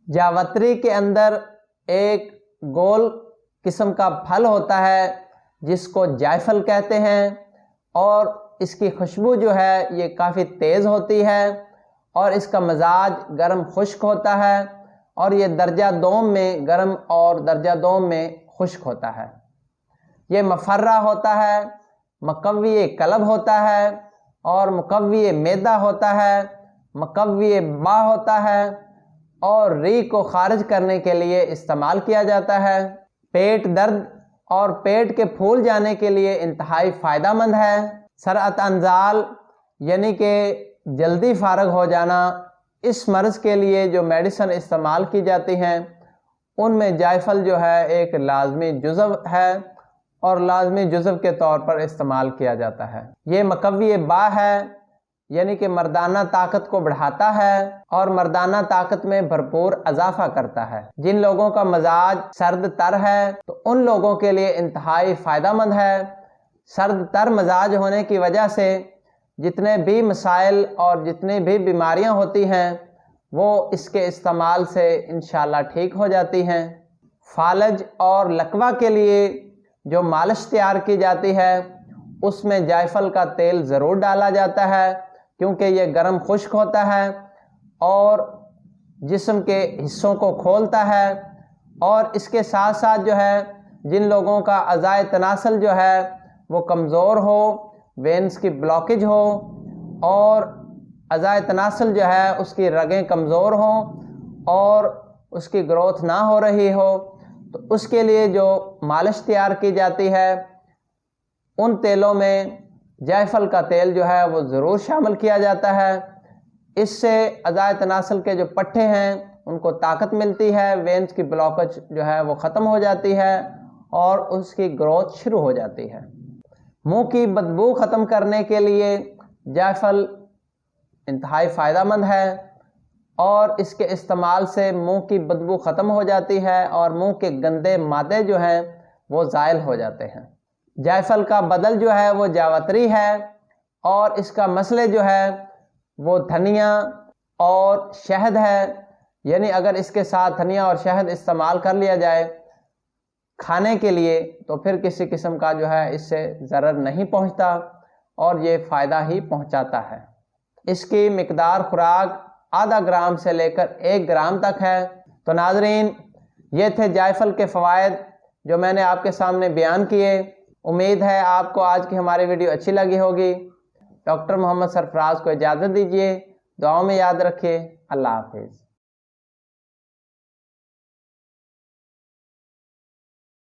جاوتری کے اندر ایک گول قسم کا پھل ہوتا ہے جس کو جائفل کہتے ہیں، اور اس کی خوشبو جو ہے یہ کافی تیز ہوتی ہے اور اس کا مزاج گرم خشک ہوتا ہے، اور یہ درجہ دوم میں گرم اور درجہ دوم میں خشک ہوتا ہے۔ یہ مفرہ ہوتا ہے، مقوی قلب ہوتا ہے اور مقوی معدہ ہوتا ہے، مقوی با ہوتا ہے اور ریح کو خارج کرنے کے لیے استعمال کیا جاتا ہے۔ پیٹ درد اور پیٹ کے پھول جانے کے لیے انتہائی فائدہ مند ہے۔ سرعت انزال یعنی کہ جلدی فارغ ہو جانا، اس مرض کے لیے جو میڈیسن استعمال کی جاتی ہیں ان میں جائفل جو ہے ایک لازمی جزو ہے اور لازمی جزو کے طور پر استعمال کیا جاتا ہے۔ یہ مقوی با ہے یعنی کہ مردانہ طاقت کو بڑھاتا ہے اور مردانہ طاقت میں بھرپور اضافہ کرتا ہے۔ جن لوگوں کا مزاج سرد تر ہے تو ان لوگوں کے لیے انتہائی فائدہ مند ہے۔ سرد تر مزاج ہونے کی وجہ سے جتنے بھی مسائل اور جتنی بھی بیماریاں ہوتی ہیں وہ اس کے استعمال سے انشاءاللہ ٹھیک ہو جاتی ہیں۔ فالج اور لکوہ کے لیے جو مالش تیار کی جاتی ہے اس میں جائفل کا تیل ضرور ڈالا جاتا ہے، کیونکہ یہ گرم خشک ہوتا ہے اور جسم کے حصوں کو کھولتا ہے، اور اس کے ساتھ ساتھ جو ہے جن لوگوں کا اعضائے تناسل جو ہے وہ کمزور ہو، وینز کی بلاکیج ہو اور اعضائے تناسل جو ہے اس کی رگیں کمزور ہوں اور اس کی گروتھ نہ ہو رہی ہو، تو اس کے لیے جو مالش تیار کی جاتی ہے ان تیلوں میں جائفل کا تیل جو ہے وہ ضرور شامل کیا جاتا ہے۔ اس سے اعضائے تناسل کے جو پٹھے ہیں ان کو طاقت ملتی ہے، وینز کی بلاکج جو ہے وہ ختم ہو جاتی ہے اور اس کی گروتھ شروع ہو جاتی ہے۔ منہ کی بدبو ختم کرنے کے لیے جائفل انتہائی فائدہ مند ہے اور اس کے استعمال سے منہ کی بدبو ختم ہو جاتی ہے اور منہ کے گندے مادے جو ہیں وہ زائل ہو جاتے ہیں۔ جائفل کا بدل جو ہے وہ جاوتری ہے اور اس کا مسئلہ جو ہے وہ دھنیا اور شہد ہے، یعنی اگر اس کے ساتھ دھنیا اور شہد استعمال کر لیا جائے کھانے کے لیے تو پھر کسی قسم کا جو ہے اس سے ضرر نہیں پہنچتا اور یہ فائدہ ہی پہنچاتا ہے۔ اس کی مقدار خوراک آدھا گرام سے لے کر 1 گرام تک ہے۔ تو ناظرین، یہ تھے جائفل کے فوائد جو میں نے آپ کے سامنے بیان کیے۔ امید ہے آپ کو آج کی ہماری ویڈیو اچھی لگی ہوگی۔ ڈاکٹر محمد سرفراز کو اجازت دیجیے، دعاؤں میں یاد رکھیے۔ اللہ حافظ۔